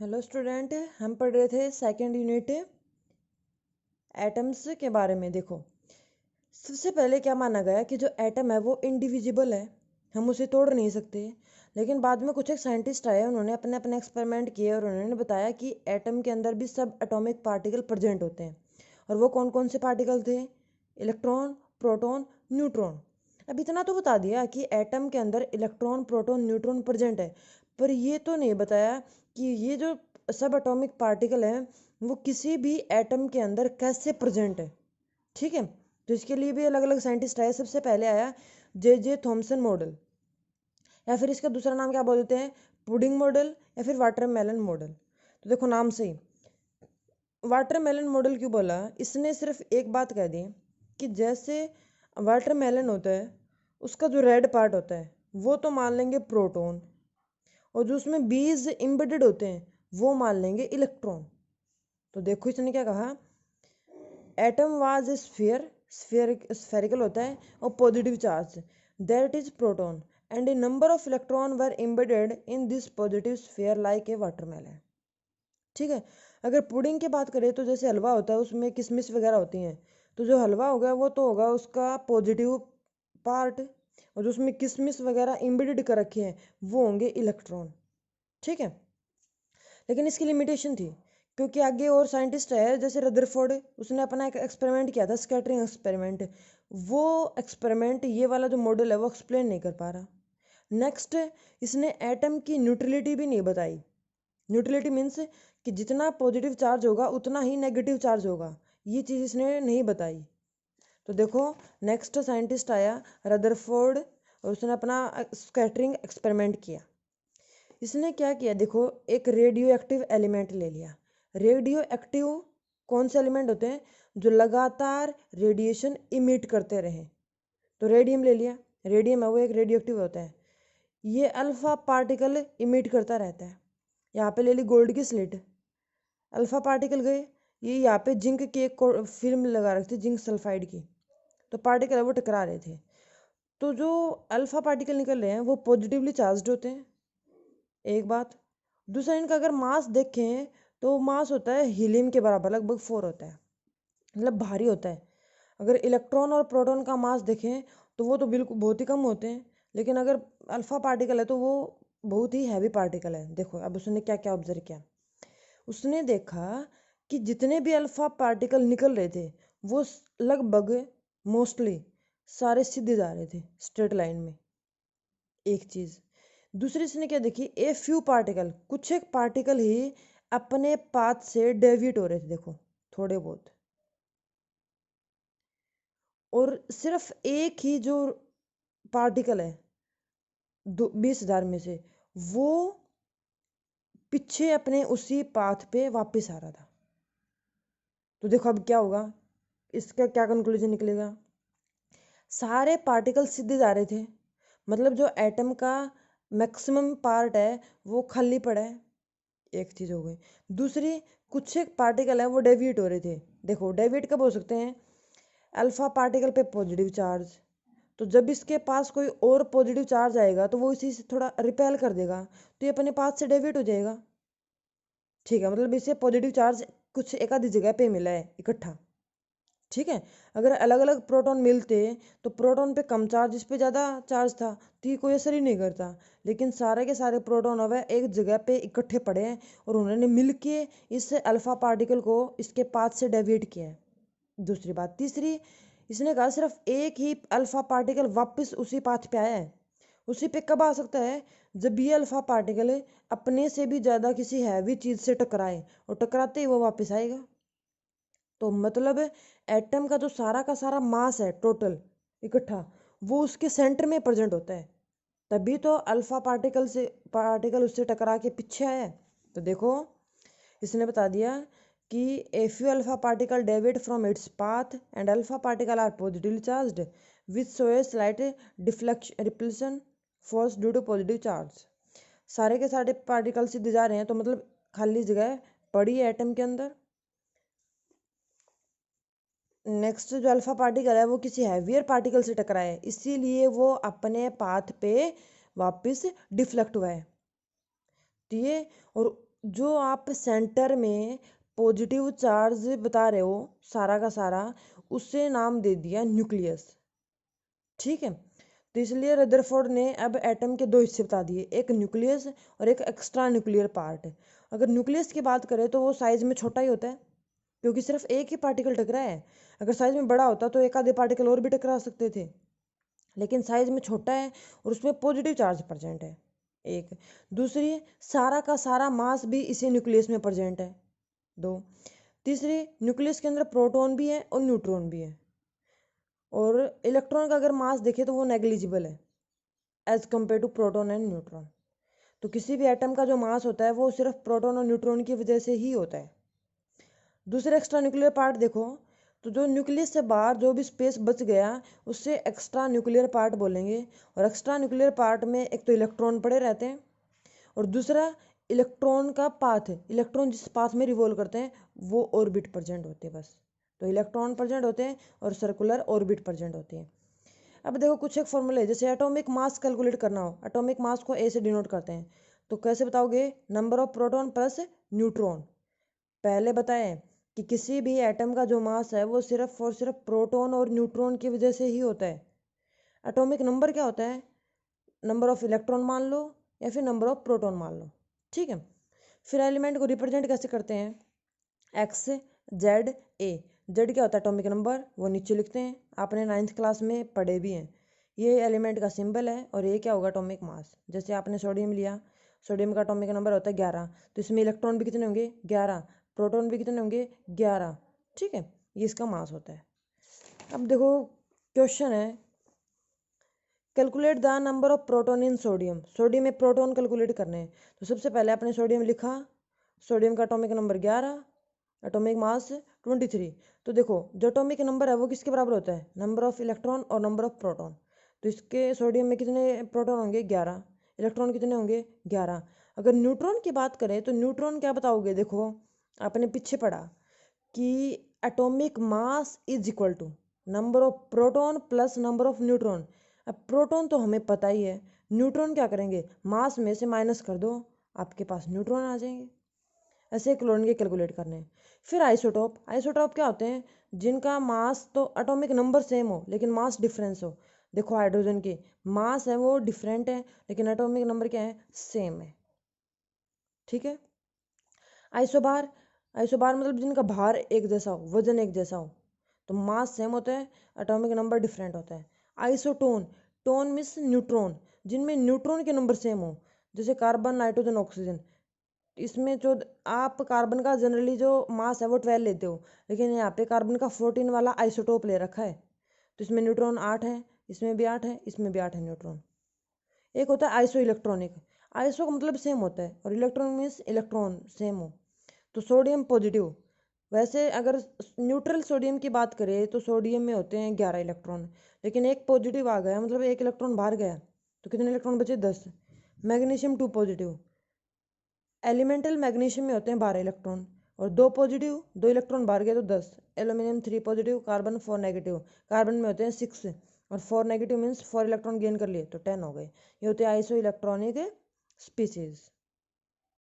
Hello student, हम पढ़ रहे थे सेकंड यूनिट एटम्स के बारे में। देखो, सबसे पहले क्या माना गया कि जो एटम है वो इंडिविजिबल है, हम उसे तोड़ नहीं सकते। लेकिन बाद में कुछ एक साइंटिस्ट आए, उन्होंने अपने अपने एक्सपेरिमेंट किए और उन्होंने बताया कि एटम के अंदर भी सब एटॉमिक पार्टिकल प्रेजेंट होते हैं। और वो कौन कौन से पार्टिकल थे? Electron, proton, neutron. अब इतना तो बता दिया कि एटम के अंदर इलेक्ट्रॉन, प्रोटॉन, न्यूट्रॉन प्रेजेंट है, पर ये तो नहीं बताया कि ये जो सब एटॉमिक पार्टिकल हैं वो किसी भी एटम के अंदर कैसे प्रेजेंट है। ठीक है, तो इसके लिए भी अलग अलग साइंटिस्ट आए। सबसे पहले आया जे थॉमसन मॉडल, या फिर इसका दूसरा नाम क्या बोलते हैं, पुडिंग मॉडल या फिर वाटरमेलन मॉडल। तो देखो नाम से ही वाटरमेलन मॉडल क्यों बोला, इसने सिर्फ एक बात कह दी कि जैसे वाटरमेलन होता है उसका जो रेड पार्ट होता है वो तो मान लेंगे प्रोटॉन, और जो उसमें बीज इम्बेडेड होते हैं वो मान लेंगे इलेक्ट्रॉन। तो देखो इसने क्या कहा, एटम वाज ए स्फेरिकल होता है और positive charge, that is proton, and A number of electron were embedded in this positive sphere like a watermelon. ठीक है, अगर पुडिंग की बात करें तो जैसे हलवा होता है उसमें किशमिश वगैरह होती हैं, तो जो हलवा होगा वो तो होगा उसका पॉजिटिव पार्ट, और जो उसमें किशमिश वगैरह एम्बेडेड कर रखे हैं वो होंगे इलेक्ट्रॉन। ठीक है, लेकिन इसकी लिमिटेशन थी, क्योंकि आगे और साइंटिस्ट है जैसे रदरफोर्ड, उसने अपना एक एक्सपेरिमेंट किया था, स्कैटरिंग एक्सपेरिमेंट। वो एक्सपेरिमेंट ये वाला जो मॉडल है वो एक्सप्लेन नहीं कर पा रहा। नेक्स्ट, इसने एटम की न्यूट्रलिटी भी नहीं बताई। न्यूट्रलिटी मीन्स कि जितना पॉजिटिव चार्ज होगा उतना ही नेगेटिव चार्ज होगा, ये चीज़ इसने नहीं बताई। तो देखो, नेक्स्ट साइंटिस्ट आया रदरफोर्ड, और उसने अपना स्कैटरिंग एक्सपेरिमेंट किया। इसने क्या किया, देखो एक रेडियो एक्टिव एलिमेंट ले लिया। रेडियो एक्टिव कौन से एलिमेंट होते हैं? जो लगातार रेडिएशन इमिट करते रहें। तो रेडियम ले लिया, रेडियम है वो एक रेडियो एक्टिव होता है, ये अल्फा पार्टिकल इमिट करता रहता है। यहाँ पे ले ली गोल्ड की स्लिट, अल्फा पार्टिकल गए, ये यहाँ पे जिंक की एक फिल्म लगा रखी थी, जिंक सल्फाइड की, तो पार्टिकल है वो टकरा रहे थे। तो जो अल्फा पार्टिकल निकल रहे हैं वो पॉजिटिवली चार्ज होते हैं, एक बात। दूसरा, इनका अगर मास देखें तो मास होता है हीलियम के बराबर, लगभग 4 होता है, मतलब भारी होता है। अगर इलेक्ट्रॉन और प्रोटॉन का मास देखें तो वो तो बिल्कुल बहुत ही कम होते हैं, लेकिन अगर अल्फा पार्टिकल है तो वो बहुत ही हैवी पार्टिकल है। देखो अब उसने क्या क्या ऑब्जर्व किया, उसने देखा कि जितने भी अल्फा पार्टिकल निकल रहे थे वो लगभग मोस्टली सारे सीधे जा रहे थे, स्ट्रेट लाइन में, एक चीज़। दूसरी इसने क्या देखी, ए फ्यू पार्टिकल, कुछ एक पार्टिकल ही अपने पाथ से डेविएट हो रहे थे, देखो थोड़े बहुत। और सिर्फ एक ही जो पार्टिकल है 20,000 में से, वो पीछे अपने उसी पाथ पे वापस आ रहा था। तो देखो अब क्या होगा, इसका क्या कंक्लूजन निकलेगा, सारे पार्टिकल सीधे जा रहे थे, मतलब जो एटम का मैक्सिमम पार्ट है वो खाली पड़ा है, एक चीज़ हो गई। दूसरी, कुछ एक पार्टिकल है वो डेविएट हो रहे थे। देखो डेविएट कब हो सकते हैं, अल्फा पार्टिकल पे पॉजिटिव चार्ज, तो जब इसके पास कोई और पॉजिटिव चार्ज आएगा तो वो इसी से थोड़ा रिपेल कर देगा, तो ये अपने पास से डेविएट हो जाएगा। ठीक है, मतलब इसे पॉजिटिव चार्ज कुछ एक आधी जगह पे मिला है इकट्ठा। ठीक है, अगर अलग अलग प्रोटॉन मिलते तो प्रोटॉन पे कम चार्ज, इस पे ज़्यादा चार्ज था, तो ये कोई असर ही नहीं करता। लेकिन सारे के सारे प्रोटॉन अब एक जगह पे इकट्ठे पड़े हैं और उन्होंने मिलके इस अल्फा पार्टिकल को इसके पाथ से डेविएट किया है। दूसरी बात, तीसरी, इसने कहा सिर्फ एक ही अल्फा पार्टिकल वापस उसी पाथ पे आया है। उसी पे कब आ सकता है, जब ये अल्फा पार्टिकल अपने से भी ज़्यादा किसी हैवी चीज़ से टकराए, और टकराते ही वो वापस आएगा। तो मतलब एटम का जो सारा का सारा मास है टोटल इकट्ठा, वो उसके सेंटर में प्रेजेंट होता है, तभी तो अल्फा पार्टिकल उससे टकरा के पीछे आया है। तो देखो, इसने बता दिया कि a few alpha particle deviate from its path and alpha particle are positively charged which show a slight deflection repulsion force due to positive charge. सारे के सारे पार्टिकल सीधे जा रहे हैं, तो मतलब खाली जगह पड़ी है एटम के अंदर। नेक्स्ट, जो अल्फा पार्टिकल है वो किसी हैवियर पार्टिकल से टकरा है, इसीलिए वो अपने पाथ पे वापस डिफ्लेक्ट हुआ है। तो ये, और जो आप सेंटर में पॉजिटिव चार्ज बता रहे हो सारा का सारा, उससे नाम दे दिया न्यूक्लियस। ठीक है, तो इसलिए रदरफोर्ड ने अब एटम के दो हिस्से बता दिए, एक न्यूक्लियस और एक एक्स्ट्रा न्यूक्लियर पार्ट। अगर न्यूक्लियस की बात करें तो वो साइज में छोटा ही होता है, क्योंकि सिर्फ एक ही पार्टिकल टकरा है। अगर साइज में बड़ा होता तो एक आधे पार्टिकल और भी टकरा सकते थे, लेकिन साइज में छोटा है और उसमें पॉजिटिव चार्ज प्रेजेंट है। एक दूसरी, सारा का सारा मास भी इसी न्यूक्लियस में प्रेजेंट है। दो तीसरी, न्यूक्लियस के अंदर प्रोटॉन भी है और न्यूट्रॉन भी है। और इलेक्ट्रॉन का अगर मास देखें तो वो नेग्लिजिबल है as compare to proton and neutron. तो किसी भी एटम का जो मास होता है वो सिर्फ प्रोटॉन और न्यूट्रॉन की वजह से ही होता है। दूसरे एक्स्ट्रा न्यूक्लियर पार्ट देखो, तो जो न्यूक्लियस से बाहर जो भी स्पेस बच गया उससे एक्स्ट्रा न्यूक्लियर पार्ट बोलेंगे। और एक्स्ट्रा न्यूक्लियर पार्ट में एक तो इलेक्ट्रॉन पड़े रहते हैं, और दूसरा इलेक्ट्रॉन का पाथ, इलेक्ट्रॉन जिस पाथ में रिवॉल्व करते हैं वो ऑर्बिट प्रेजेंट होते हैं बस। तो इलेक्ट्रॉन प्रेजेंट होते हैं और सर्कुलर ऑर्बिट प्रेजेंट होती है। अब देखो कुछ एक फॉर्मूले, जैसे एटॉमिक मास कैलकुलेट करना हो, एटॉमिक मास को ए से डिनोट करते हैं, तो कैसे बताओगे? Number of proton plus neutron. पहले बताएं कि किसी भी एटम का जो मास है वो सिर्फ और सिर्फ प्रोटॉन और न्यूट्रॉन की वजह से ही होता है। एटॉमिक नंबर क्या होता है? नंबर ऑफ इलेक्ट्रॉन मान लो या फिर नंबर ऑफ प्रोटॉन मान लो। ठीक है, फिर एलिमेंट को रिप्रेजेंट कैसे करते हैं? एक्स, जेड, ए। जेड क्या होता है? एटॉमिक नंबर, वो नीचे लिखते हैं, आपने 9th क्लास में पढ़े भी हैं। ये एलिमेंट का सिंबल है। और ये क्या होगा? Atomic mass. जैसे आपने सोडियम लिया, सोडियम का एटॉमिक नंबर होता है 11, तो इसमें इलेक्ट्रॉन भी कितने होंगे? 11। प्रोटॉन भी कितने होंगे? 11। ठीक है, ये इसका मास होता है। अब देखो क्वेश्चन है, calculate the number of proton in sodium. Sodium में प्रोटॉन कैलकुलेट करने हैं, तो सबसे पहले आपने सोडियम लिखा, सोडियम का एटॉमिक नंबर 11, एटॉमिक मास 23। तो देखो जो एटॉमिक नंबर है वो किसके बराबर होता है? नंबर ऑफ इलेक्ट्रॉन और नंबर ऑफ प्रोटॉन। तो इसके सोडियम में कितने प्रोटॉन होंगे? 11। इलेक्ट्रॉन कितने होंगे? 11। अगर न्यूट्रॉन की बात करें तो न्यूट्रॉन क्या बताओगे? देखो आपने पीछे पढ़ा कि atomic mass is equal to number of proton plus number of neutron. अब प्रोटॉन तो हमें पता ही है, न्यूट्रॉन क्या करेंगे? मास में से माइनस कर दो, आपके पास न्यूट्रॉन आ जाएंगे। ऐसे क्लोरीन के कैलकुलेट करने हैं। फिर आइसोटॉप, आइसोटॉप क्या होते हैं? जिनका मास तो एटॉमिक नंबर सेम हो लेकिन मास डिफरेंस हो। देखो हाइड्रोजन के मास है वो डिफरेंट है, लेकिन एटॉमिक नंबर क्या है? सेम है। ठीक है, आइसोबार, आइसोबार मतलब जिनका भार एक जैसा हो, वजन एक जैसा हो, तो मास सेम होता है, एटॉमिक नंबर डिफरेंट होता है। आइसोटोन, टोन मीन्स न्यूट्रॉन, जिनमें न्यूट्रॉन के नंबर सेम हो, जैसे कार्बन, नाइट्रोजन, ऑक्सीजन। इसमें जो आप कार्बन का जनरली जो मास है वो 12 लेते हो, लेकिन यहाँ पे कार्बन का 14 वाला आइसोटोप ले रखा है, तो इसमें न्यूट्रॉन 8 है, इसमें भी 8 है, इसमें भी 8 है न्यूट्रॉन। एक होता है आइसो इलेक्ट्रॉनिक, आइसो का मतलब सेम होता है और इलेक्ट्रॉन मीन्स इलेक्ट्रॉन सेम हो। तो सोडियम पॉजिटिव, वैसे अगर न्यूट्रल सोडियम की बात करें तो सोडियम में होते हैं 11 इलेक्ट्रॉन, लेकिन एक पॉजिटिव आ गया मतलब एक इलेक्ट्रॉन बाहर गया, तो कितने इलेक्ट्रॉन बचे? 10। मैग्नीशियम 2 पॉजिटिव, एलिमेंटल मैग्नीशियम में होते हैं 12 इलेक्ट्रॉन, और 2 पॉजिटिव, 2 इलेक्ट्रॉन बाहर गए तो 10। Aluminium 3 positive, carbon 4 negative, carbon में होते हैं 6, और 4 नेगेटिव मीन्स 4 इलेक्ट्रॉन गेन कर लिए तो 10 हो गए। ये होते हैं आइसो इलेक्ट्रॉनिक स्पीसीज।